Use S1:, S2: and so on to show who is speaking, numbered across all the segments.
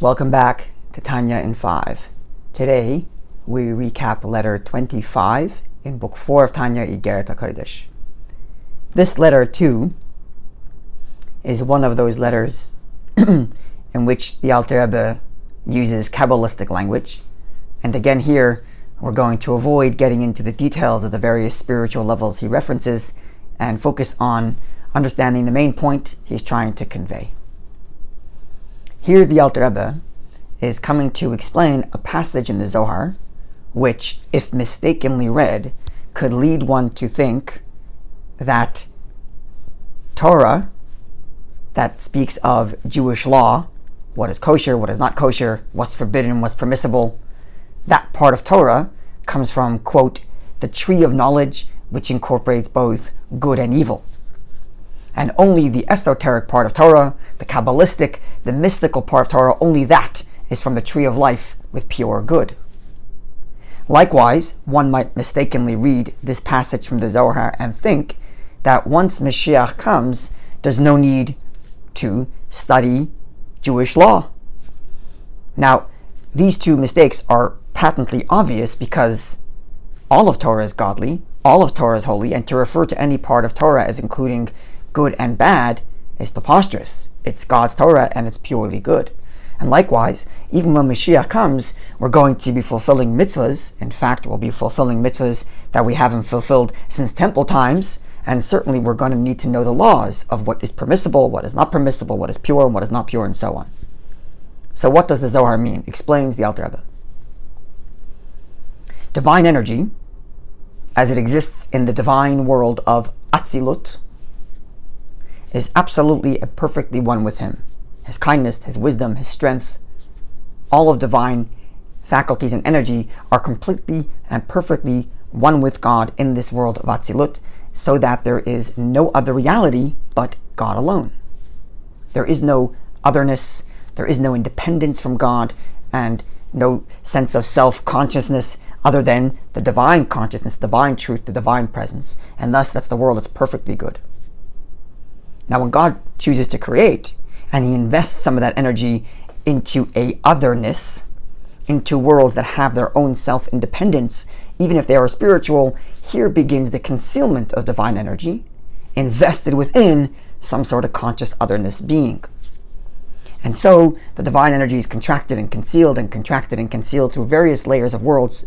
S1: Welcome back to Tanya in 5. Today, we recap letter 25 in book 4 of Tanya, Iggeret HaKodesh. This letter, too, is one of those letters in which the Alter Rebbe uses Kabbalistic language. And again here, we're going to avoid getting into the details of the various spiritual levels he references and focus on understanding the main point he's trying to convey. Here the Alter Rebbe is coming to explain a passage in the Zohar which, if mistakenly read, could lead one to think that Torah, that speaks of Jewish law, what is kosher, what is not kosher, what's forbidden, what's permissible, that part of Torah comes from, quote, the tree of knowledge which incorporates both good and evil. And only the esoteric part of Torah, the Kabbalistic, the mystical part of Torah, only that is from the tree of life with pure good. Likewise, one might mistakenly read this passage from the Zohar and think that once Moshiach comes, there's no need to study Jewish law. Now, these two mistakes are patently obvious because all of Torah is godly, all of Torah is holy, and to refer to any part of Torah as including good and bad is preposterous. It's God's Torah and it's purely good. And likewise, even when Moshiach comes, we're going to be fulfilling mitzvahs. In fact, we'll be fulfilling mitzvahs that we haven't fulfilled since temple times, and certainly we're going to need to know the laws of what is permissible, what is not permissible, what is pure and what is not pure, and so on. So what does the Zohar mean? Explains the Alter Rebbe. Divine energy, as it exists in the divine world of Atzilut, is absolutely and perfectly one with him. His kindness, his wisdom, his strength, all of divine faculties and energy are completely and perfectly one with God in this world of Atzilut, so that there is no other reality but God alone. There is no otherness, there is no independence from God, and no sense of self-consciousness other than the divine consciousness, divine truth, the divine presence. And thus, that's the world that's perfectly good. Now, when God chooses to create, and he invests some of that energy into a otherness, into worlds that have their own self-independence, even if they are spiritual, here begins the concealment of divine energy, invested within some sort of conscious otherness being. And so the divine energy is contracted and concealed and contracted and concealed through various layers of worlds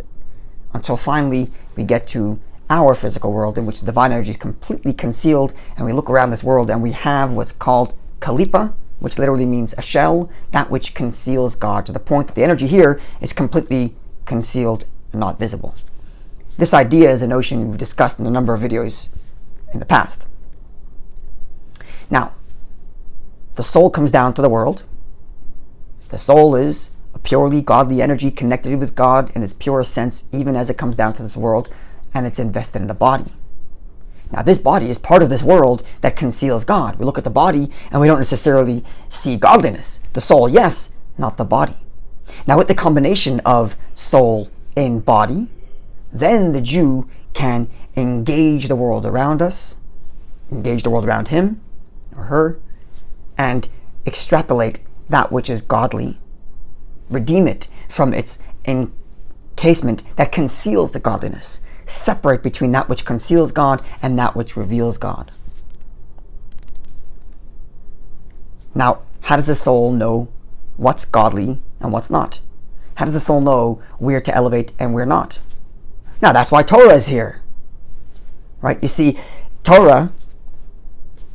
S1: until finally we get to our physical world, in which the divine energy is completely concealed, and we look around this world and we have what's called kalipa, which literally means a shell, that which conceals God, to the point that the energy here is completely concealed and not visible. This idea is a notion we've discussed in a number of videos in the past. Now, the soul comes down to the world. The soul is a purely godly energy connected with God in its purest sense, even as it comes down to this world, and it's invested in a body. Now, this body is part of this world that conceals God. We look at the body and we don't necessarily see godliness. The soul, yes, not the body. Now, with the combination of soul and body, then the Jew can engage the world around us, engage the world around him or her, and extrapolate that which is godly, redeem it from its encasement that conceals the godliness, separate between that which conceals God and that which reveals God. Now, how does a soul know what's godly and what's not? How does a soul know where to elevate and where not? Now, that's why Torah is here, right? You see, Torah,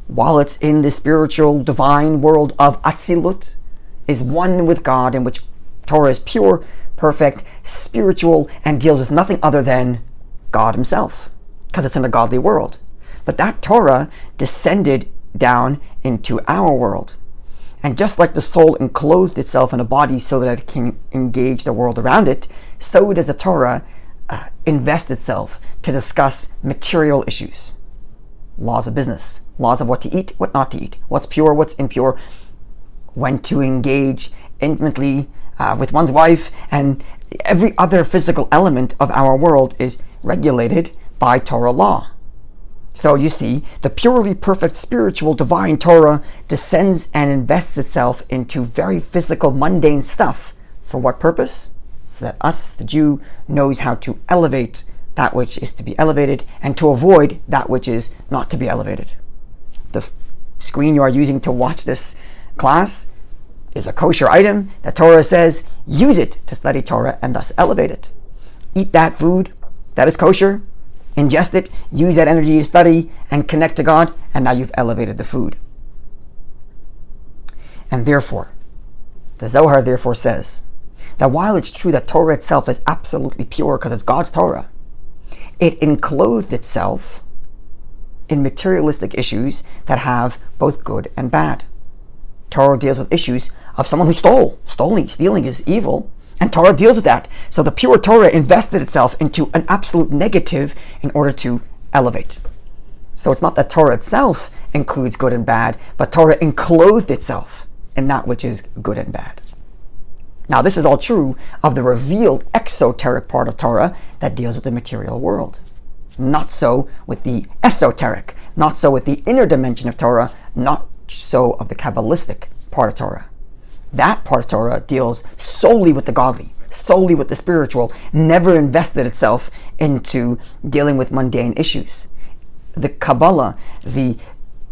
S1: while it's in the spiritual divine world of Atzilut, is one with God, in which Torah is pure, perfect, spiritual, and deals with nothing other than God himself, because it's in a godly world. But that Torah descended down into our world. And just like the soul enclosed itself in a body so that it can engage the world around it, so does the Torah invest itself to discuss material issues. Laws of business, laws of what to eat, what not to eat, what's pure, what's impure, when to engage intimately with one's wife, and every other physical element of our world is regulated by Torah law. So you see, the purely perfect spiritual divine Torah descends and invests itself into very physical, mundane stuff. For what purpose? So that us, the Jew, knows how to elevate that which is to be elevated and to avoid that which is not to be elevated. The screen you are using to watch this class is a kosher item. The Torah says, use it to study Torah and thus elevate it. Eat that food that is kosher, ingest it, use that energy to study and connect to God, and now you've elevated the food. And therefore, the Zohar therefore says that while it's true that Torah itself is absolutely pure because it's God's Torah, it enclosed itself in materialistic issues that have both good and bad. Torah deals with issues of someone who stole. Stealing is evil, and Torah deals with that. So the pure Torah invested itself into an absolute negative in order to elevate. So it's not that Torah itself includes good and bad, but Torah enclosed itself in that which is good and bad. Now this is all true of the revealed exoteric part of Torah that deals with the material world. Not so with the esoteric, not so with the inner dimension of Torah, not so of the Kabbalistic part of Torah. That part of Torah deals solely with the godly, solely with the spiritual, never invested itself into dealing with mundane issues. The Kabbalah, the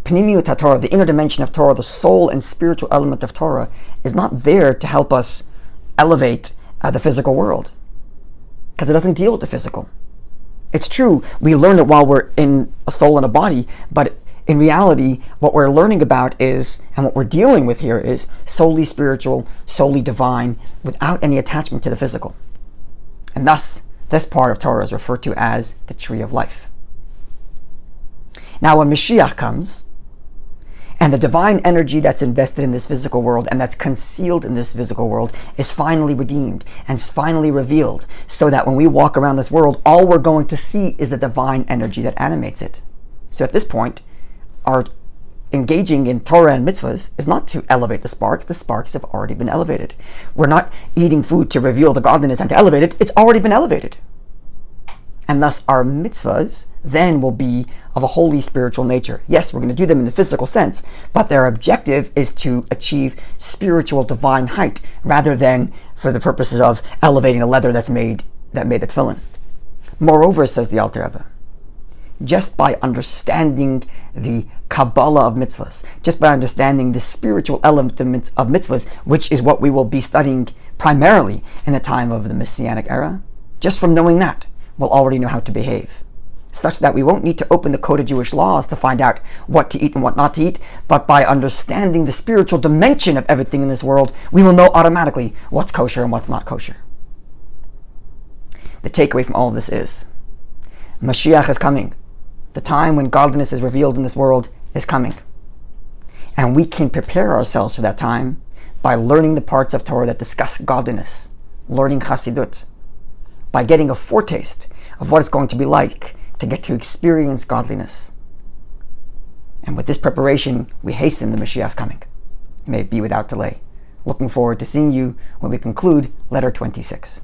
S1: Pnimiut HaTorah, the inner dimension of Torah, the soul and spiritual element of Torah, is not there to help us elevate the physical world, because it doesn't deal with the physical. It's true, we learn it while we're in a soul and a body, but in reality, what we're learning about is, and what we're dealing with here is solely spiritual, solely divine, without any attachment to the physical. And thus, this part of Torah is referred to as the tree of life. Now, when Moshiach comes, and the divine energy that's invested in this physical world and that's concealed in this physical world is finally redeemed and is finally revealed, so that when we walk around this world, all we're going to see is the divine energy that animates it. So at this point, our engaging in Torah and mitzvahs is not to elevate the sparks have already been elevated. We're not eating food to reveal the godliness and to elevate it, it's already been elevated. And thus our mitzvahs then will be of a holy spiritual nature. Yes, we're going to do them in the physical sense, but their objective is to achieve spiritual divine height rather than for the purposes of elevating the leather that made the tefillin. Moreover, says the Alter Rebbe, just by understanding the Kabbalah of mitzvahs, just by understanding the spiritual element of mitzvahs, which is what we will be studying primarily in the time of the Messianic era, just from knowing that, we'll already know how to behave, such that we won't need to open the code of Jewish laws to find out what to eat and what not to eat, but by understanding the spiritual dimension of everything in this world, we will know automatically what's kosher and what's not kosher. The takeaway from all of this is, Moshiach is coming. The time when godliness is revealed in this world is coming. And we can prepare ourselves for that time by learning the parts of Torah that discuss godliness, learning Chassidut, by getting a foretaste of what it's going to be like to get to experience godliness. And with this preparation, we hasten the Moshiach's coming. May it be without delay. Looking forward to seeing you when we conclude Letter 26.